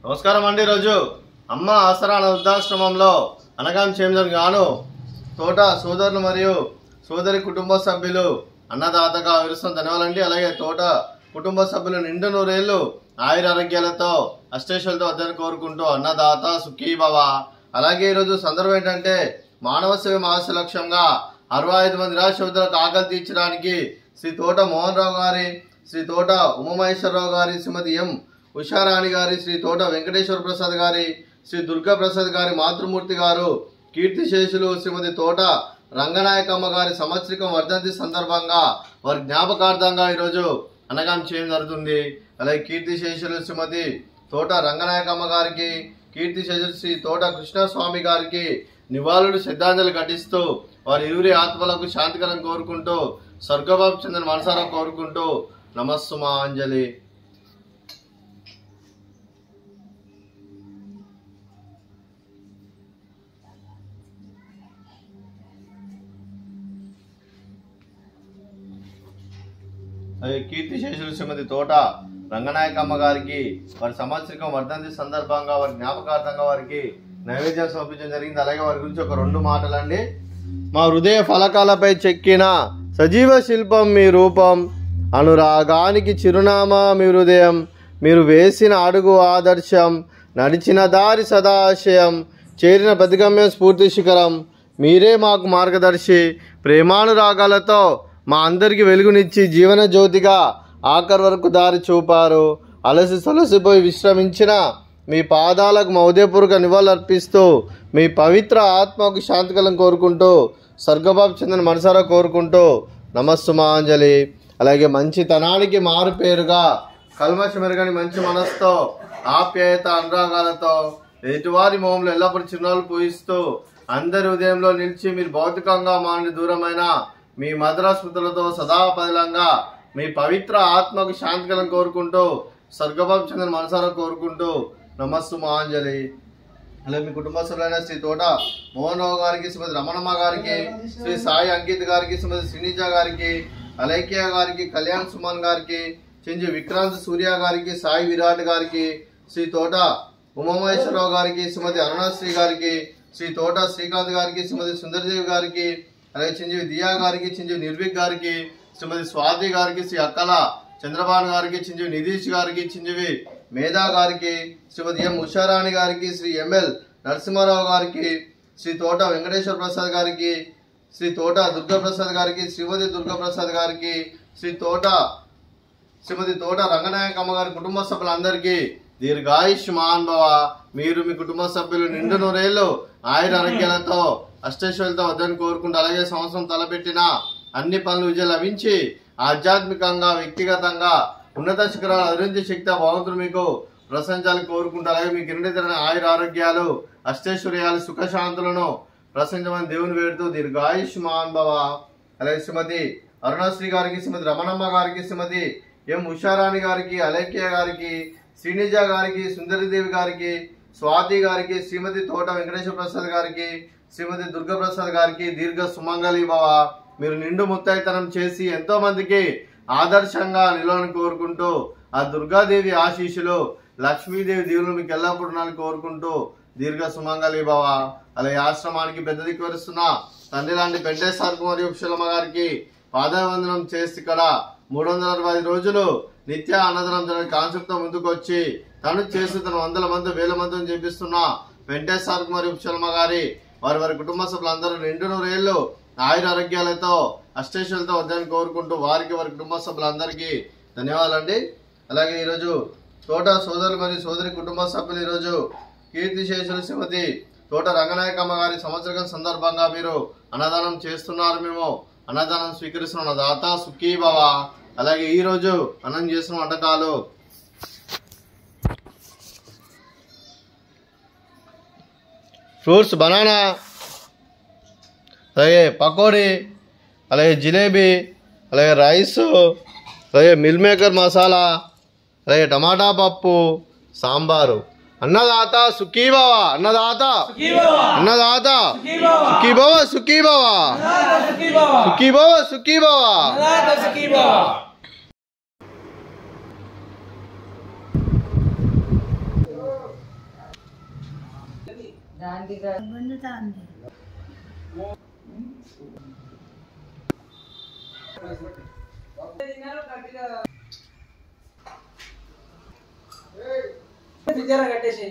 నమస్కారం అండి. రోజు అమ్మ ఆసరా వృద్ధాశ్రమంలో అనగాం చేంజర్ గాను తోట సోదరులు మరియు సోదరి కుటుంబ సభ్యులు అన్నదాతగా విరుస్తున్న ధన్యవాదాలండి. అలాగే తోట కుటుంబ సభ్యులు నిండు నూరేళ్లు ఆయురారోగ్యాలతో అష్టేశ్వరులతో వద్దని కోరుకుంటూ అన్నదాత సుఖీ భవ. అలాగే ఈరోజు సందర్భం ఏంటంటే మానవ సేవ మహాశ లక్ష్యంగా 65 మంది నిరాశ్రతులకు ఆకలి తీర్చడానికి శ్రీ తోట మోహన్ రావు గారి, శ్రీ తోట ఉమామహేశ్వరరావు గారి, శ్రీమతి ఎం ఉషారాణి గారి, శ్రీ తోట వెంకటేశ్వర ప్రసాద్ గారి, శ్రీ దుర్గా ప్రసాద్ గారి మాతృమూర్తి గారు, కీర్తిశేషులు శ్రీమతి తోట రంగనాయకమ్మ గారి సంవత్సరికం వర్ధంతి సందర్భంగా వారి జ్ఞాపకార్థంగా ఈరోజు అనగాం చేయడం జరుగుతుంది. అలాగే కీర్తిశేషులు శ్రీమతి తోట రంగనాయకమ్మ గారికి, కీర్తిశేషులు శ్రీ తోట కృష్ణస్వామి గారికి నివాళులు శ్రద్ధాంజలి ఘటిస్తూ వారి ఇరువురి ఆత్మలకు శాంతికరం కోరుకుంటూ స్వర్గబాబు చెందిన మనసారా కోరుకుంటూ నమస్సుమాంజలి. కీర్తిశేషులు శ్రీమతి తోట రంగనాయకమ్మ గారికి వారి సంవత్సరికం వర్ధంతి సందర్భంగా వారి జ్ఞాపకార్థంగా వారికి నైవేద్యం సమర్పించడం జరిగింది. అలాగే వారి గురించి ఒక 2 మాటలండి. మా హృదయ ఫలకాలపై చెక్కిన సజీవ శిల్పం మీ రూపం, అనురాగానికి చిరునామా మీ హృదయం, మీరు వేసిన అడుగు ఆదర్శం, నడిచిన దారి సదాశయం, చేరిన ప్రతిగమ్యం స్ఫూర్తి శిఖరం, మీరే మాకు మార్గదర్శి, ప్రేమానురాగాలతో మా అందరికి వెలుగునిచ్చి జీవన జ్యోతిగా ఆఖరి వరకు దారి చూపారు. అలసి సొలసిపోయి విశ్రమించిన మీ పాదాలకు మా ఉదయపూర్వక నివాళులర్పిస్తూ మీ పవిత్ర ఆత్మకు శాంతికలం కోరుకుంటూ స్వర్గబాబు చెందిన మనసారా కోరుకుంటూ నమస్సుమాంజలి. అలాగే మంచితనానికి మారు పేరుగా కల్మషమెరగని మంచి మనసుతో ఆప్యాయత అనురాగాలతో ఎదుటివారి మోహంలో ఎల్లప్పుడూ చిరునవ్వులు పూయిస్తూ అందరి ఉదయంలో నిలిచి మీరు భౌతికంగా మా నుండి దూరమైన మీ మధుర స్మృతులతో సదాపదిలంగా మీ పవిత్ర ఆత్మకు శాంతికలం కోరుకుంటూ స్వర్గబాబు చెందిన మనసారా కోరుకుంటూ నమస్సుమాంజలి. అలాగే మీ కుటుంబ సభ్యులైన శ్రీ తోట మోహన్ రావు గారికి, శ్రీమతి రమణమ్మ గారికి, శ్రీ సాయి అంకిత్ గారికి, శ్రీమతి శ్రీనిజ గారికి, అలైక్య గారికి, కళ్యాణ్ సుమన్ గారికి, చింజి విక్రాంత్ సూర్య గారికి, సాయి విరాట్ గారికి, శ్రీ తోట ఉమామహేశ్వరరావు గారికి, శ్రీమతి అరుణశ్రీ గారికి, శ్రీ తోట శ్రీకాంత్ గారికి, శ్రీమతి సుందరదేవి గారికి, అలాగే చింజీవి దియా గారికి, చింజీవి నిర్విక్ గారికి, శ్రీమతి స్వాతి గారికి, శ్రీ అక్కల చంద్రబాబు గారికి, చింజీవి నిధీష్ గారికి, చింజీవి మేధా గారికి, శ్రీమతి ఎం ఉషారాణి గారికి, శ్రీ ఎంఎల్ నరసింహారావు గారికి, శ్రీ తోట వెంకటేశ్వర ప్రసాద్ గారికి, శ్రీ తోట దుర్గాప్రసాద్ గారికి, శ్రీమతి దుర్గాప్రసాద్ గారికి, శ్రీమతి తోట రంగనాయకమ్మ గారి కుటుంబ సభ్యులందరికీ దీర్ఘాయుష్మాన్ భవ. మీరు మీ కుటుంబ సభ్యులు నిండు నూరేళ్లు ఆయురారోగ్యాలతో అష్టైశ్వర్యాలతో వద్దని కోరుకుంటూ అలాగే సంవత్సరం తలపెట్టిన అన్ని పనులు విజయం లభించి ఆధ్యాత్మికంగా వ్యక్తిగతంగా ఉన్నత శిఖరాలు అభివృద్ధి శక్తి భగవంతుడు మీకు ప్రశంసాలు కోరుకుంటూ అలాగే మీకు నిండితమైన ఆయురారోగ్యాలు అష్టైశ్వర్యాలు సుఖశాంతులను ప్రశంసమని దేవుని వేడుతూ దీర్ఘాయుష్మాన్ భవ. అలాగే శ్రీమతి అరుణశ్రీ గారికి, శ్రీమతి రమణమ్మ గారికి, శ్రీమతి ఎం ఉషారాణి గారికి, అలేఖ్య గారికి, శ్రీనిజ గారికి, సుందరిదేవి గారికి, స్వాతి గారికి, శ్రీమతి తోట వెంకటేశ్వర ప్రసాద్ గారికి, శ్రీమతి దుర్గాప్రసాద్ గారికి దీర్ఘ సుమంగళి భవ. మీరు నిండు ముత్తైతనం చేసి ఎంతో మందికి ఆదర్శంగా నిలవని కోరుకుంటూ ఆ దుర్గాదేవి ఆశీస్సులు లక్ష్మీదేవి దీవులు మీకు ఎల్లప్పుడూ ఉండాలని కోరుకుంటూ దీర్ఘ సుమంగళి భవ. అలాగే ఆశ్రమానికి పెద్ద దిక్కు వరుస్తున్న తండ్రి లాంటి పెంటేశ్వర మరియు ఉషలమ్మ గారికి పాదవందనం చేసి ఇక్కడ 365 రోజులు నిత్య అన్నదానం జరిగే కాన్సెప్ట్ తో ముందుకు వచ్చి తను చేసి తన 100 మంది 1000 మందిని చేపిస్తున్న వెంకటేశ్వర మరియు ఉషలమ్మ గారి వారి కుటుంబ సభ్యులందరూ నిండు నూరేళ్లు ఆయురారోగ్యాలతో అష్టైశ్వర్యాలతో వద్దని కోరుకుంటూ వారికి వారి కుటుంబ సభ్యులందరికీ ధన్యవాదాలండి. అలాగే ఈరోజు తోట సోదరులు మరియు సోదరి కుటుంబ సభ్యులు ఈరోజు కీర్తిశేషులు శ్రీమతి తోట రంగనాయకమ్మ గారి సంవత్సరం సందర్భంగా మీరు అన్నదానం చేస్తున్నారు. మేము అన్నదానం స్వీకరిస్తున్న దాత సుఖీ భవ. అలాగే ఈరోజు అన్నం చేస్తున్న వంటకాలు ఫ్రూట్స్ బనానా, అలాగే పకోడీ, అలాగే జిలేబీ, అలాగే రైస్, అలాగే మిల్ మేకర్ మసాలా, అలాగే టమాటా పప్పు, సాంబారు. అన్నదాత సుఖీ భవ. అన్నదాత అన్నదాత సుఖీ భవ. సుఖీ భవ. సుఖీ భవ. సుఖీ భవ. కట్టేసి